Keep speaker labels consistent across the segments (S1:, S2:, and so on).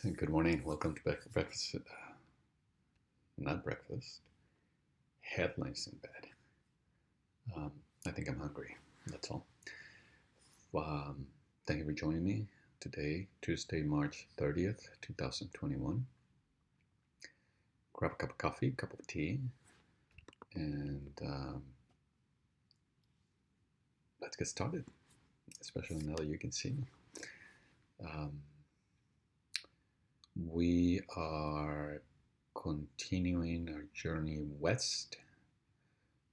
S1: Good morning. Welcome to breakfast. Not breakfast. Headlines in bed. Um, I think I'm hungry. That's all. Um, Thank you for joining me today, Tuesday, March 30th, 2021. Grab a cup of coffee, cup of tea, and let's get started. Especially now that you can see me. Um, we are continuing our journey west.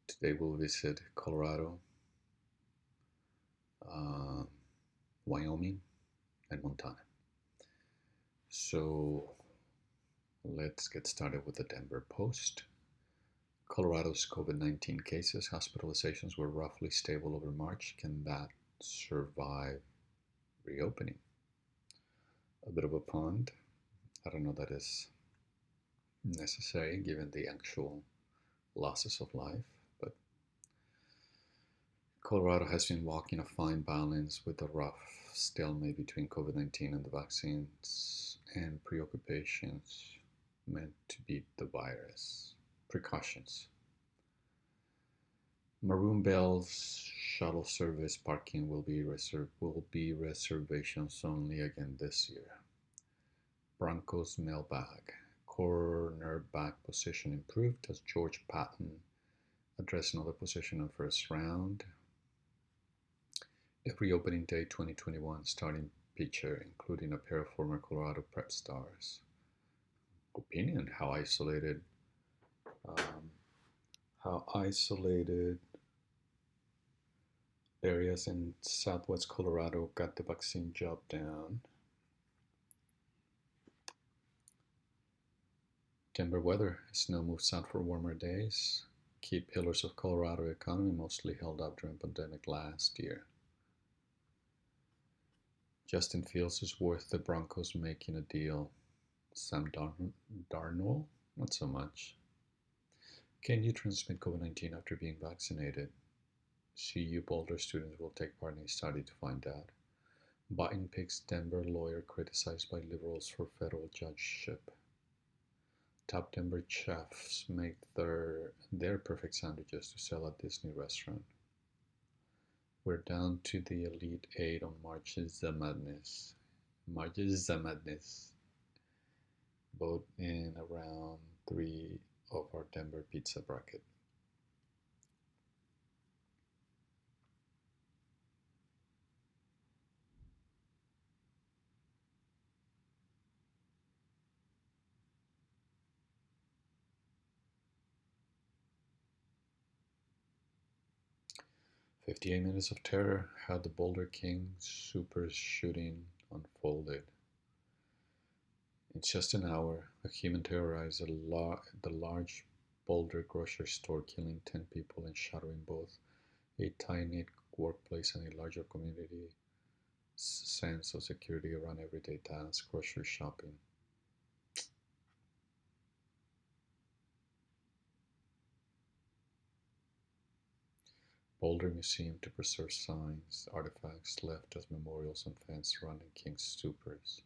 S1: Today we'll visit Colorado, uh, Wyoming, and Montana. So let's get started with the Denver Post. Colorado's COVID 19 cases, hospitalizations were roughly stable over March. Can that survive reopening? A bit of a pond. I don't know that is necessary given the actual losses of life, but Colorado has been walking a fine balance with a rough stalemate between COVID 19 and the vaccines and preoccupations meant to beat the virus. Precautions. Maroon Bell's shuttle service parking will be reservations only again this year. Broncos mailbag. Cornerback position improved as George Patton addressed another position in first round. Every opening day 2021 starting pitcher, including a pair of former Colorado Prep stars. Opinion: um, how isolated areas in southwest Colorado got the vaccine job done. Denver weather: snow moves out for warmer days. Key pillars of Colorado economy mostly held up during pandemic last year. Justin Fields is worth the Broncos making a deal. Sam Darnold, not so much. Can you transmit COVID-19 after being vaccinated? CU Boulder students will take part in a study to find out. Biden picks Denver lawyer criticized by liberals for federal judgeship. Top Denver chefs make their perfect sandwiches to sell at Disney restaurant. We're down to the Elite Eight on March's the Madness. March's the Madness. Vote in around 3 of our Denver pizza bracket. "58 Minutes of Terror", how the Boulder King super shooting unfolded. In just an hour, a human terrorized the large Boulder grocery store, killing 10 people and shattering both a tight-knit workplace and a larger community sense of security around everyday tasks, grocery shopping. Boulder Museum to preserve signs, artifacts left as memorials and fence surrounding King's supers.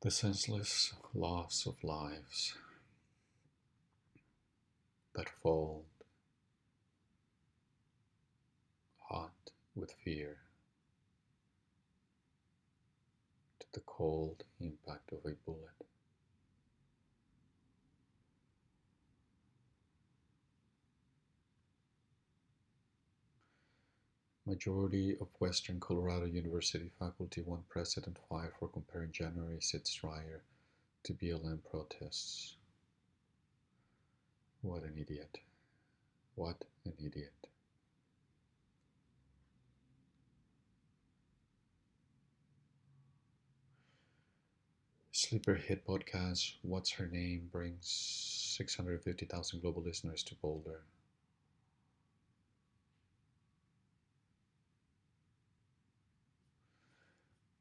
S1: The senseless loss of lives that fall hot with fear to the cold impact of a bullet. Majority of Western Colorado University faculty want President fired for comparing January 6th riot to BLM protests. What an idiot. What an idiot. Sleeper hit podcast What's Her Name brings 650,000 global listeners to Boulder.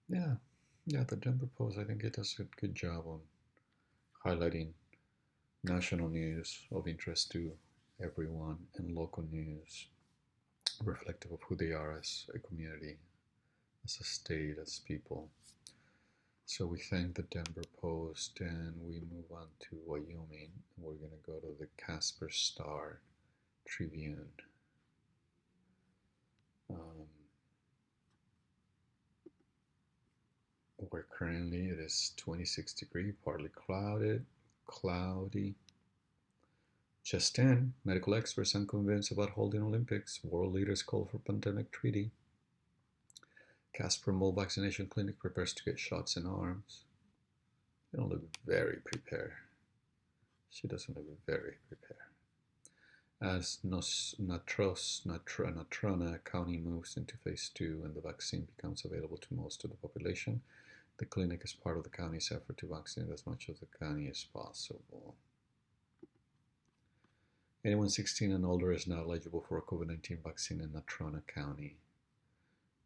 S1: Yeah, yeah, the Denver Post, I think it does a good job on highlighting National news of interest to everyone, and local news reflective of who they are as a community, as a state, as people. So we thank the Denver Post and we move on to Wyoming. We're going to go to the Casper Star Tribune. Um, where currently it is 26 degrees, partly cloudy. Just in, medical experts unconvinced about holding Olympics. World leaders call for pandemic treaty. Casper Mole Vaccination Clinic prepares to get shots in arms. They don't look very prepared. She doesn't look very prepared. As Natrona County moves into phase 2 and the vaccine becomes available to most of the population, the clinic is part of the county's effort to vaccinate as much of the county as possible. Anyone 16 and older is now eligible for a COVID-19 vaccine in Natrona County.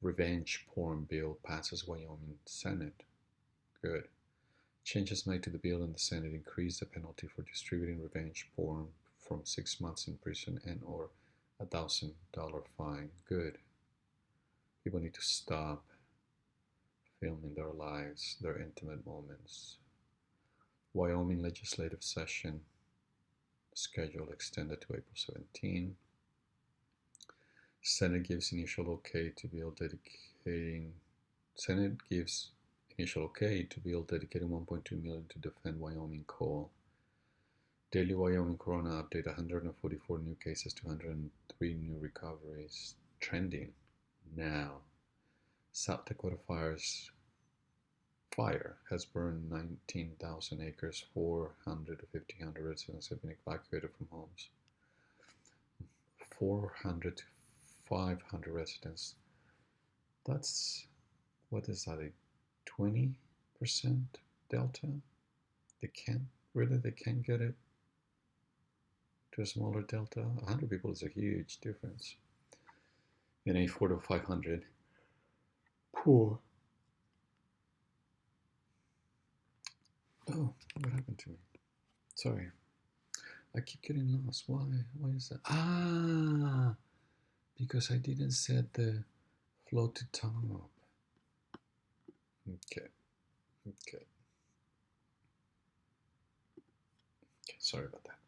S1: Revenge porn bill passes Wyoming Senate. Good. Changes made to the bill in the Senate increase the penalty for distributing revenge porn from 6 months in prison and or $1,000 fine. Good. People need to stop filming their lives, their intimate moments. Wyoming legislative session schedule extended to April 17. Senate gives initial okay to bill dedicating 1.2 million to defend Wyoming coal. Daily Wyoming Corona update: 144 new cases, 203 new recoveries. Trending now. South Dakota fire has burned 19,000 acres. 400 to 1,500 residents have been evacuated from homes. 400 to 500 residents. That's, what is that, a 20% delta? They can't get it to a smaller delta. 100 people is a huge difference. In a 4 to 500, poor. Oh, what happened to me? Sorry. I keep getting lost. Why? Why is that? Ah, because I didn't set the float to top. Okay. Sorry about that.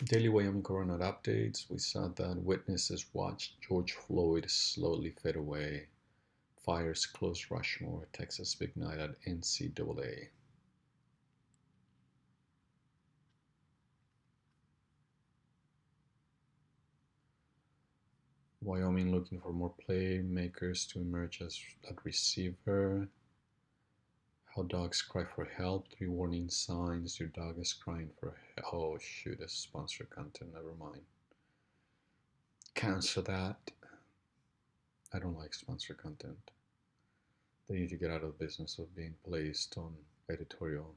S1: Daily Wyoming Corona updates. We saw that witnesses watched George Floyd slowly fade away. Fires close Rushmore. Texas big night at NCAA. Wyoming looking for more playmakers to emerge as at receiver. How dogs cry for help. 3 warning signs. Your dog is crying for help. Oh shoot, it's sponsored content. Never mind. Cancel that. I don't like sponsored content. They need to get out of the business of being placed on editorial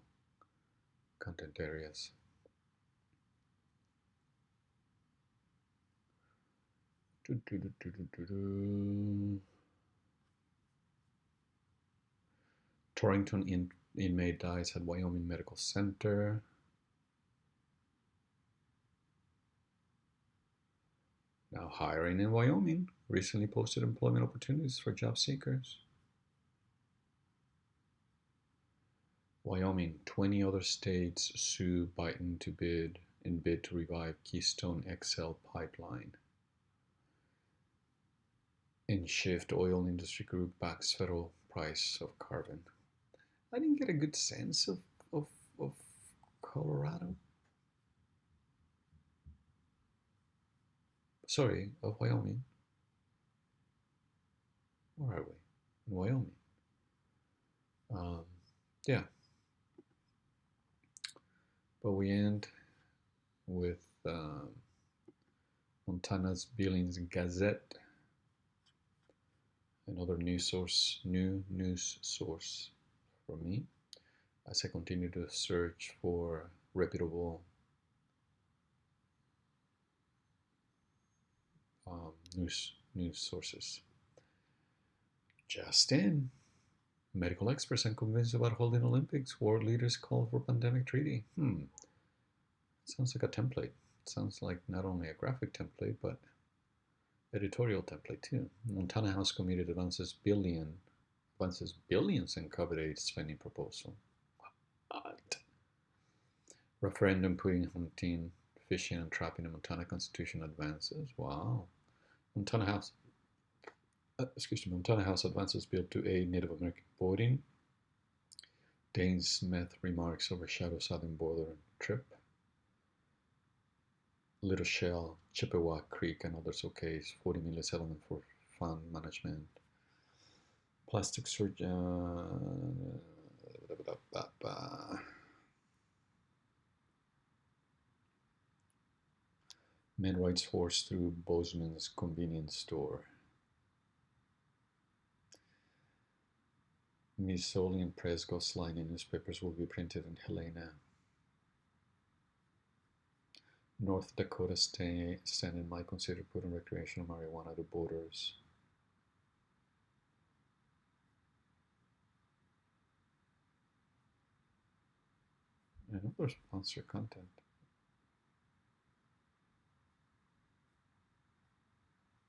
S1: content areas. Torrington inmate dies at Wyoming Medical Center. Now hiring in Wyoming. Recently posted employment opportunities for job seekers. Wyoming, 20 other states sue Biden to bid to revive Keystone XL pipeline. And Shift Oil Industry Group backs federal price of carbon. I didn't get a good sense of Colorado. Sorry, of Wyoming. Where are we? In Wyoming. Yeah. But we end with Montana's Billings Gazette, another news source for me as I continue to search for reputable news sources. Just in, Medical experts unconvinced about holding Olympics. World leaders call for pandemic treaty. Sounds like a template. Sounds like not only a graphic template, but editorial template too. Montana House Committee advances billions in COVID aid spending proposal. What? Referendum putting hunting, fishing, and trapping in Montana Constitution advances. Wow. Montana House, Montana House advances bill to aid Native American voting. Dane Smith remarks overshadow southern border trip. Little Shell, Chippewa Creek, and others okays. 40 million settlement for fund management. Plastic surgeon. Man rides horse through Bozeman's convenience store. Smithsonian Press Ghost Line and newspapers will be printed in Helena. North Dakota Senate might consider putting recreational marijuana to voters. Another sponsor content.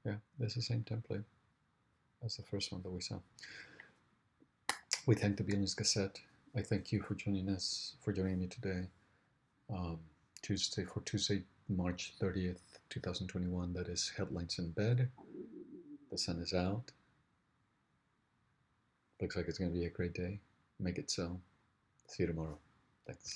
S1: Yeah, this is the same template as the first one that we saw. We thank the Billings Gazette. I thank you for joining me today. Tuesday, March 30th, 2021. That is Headlines in Bed. The sun is out. Looks like it's going to be a great day. Make it so. See you tomorrow. Thanks.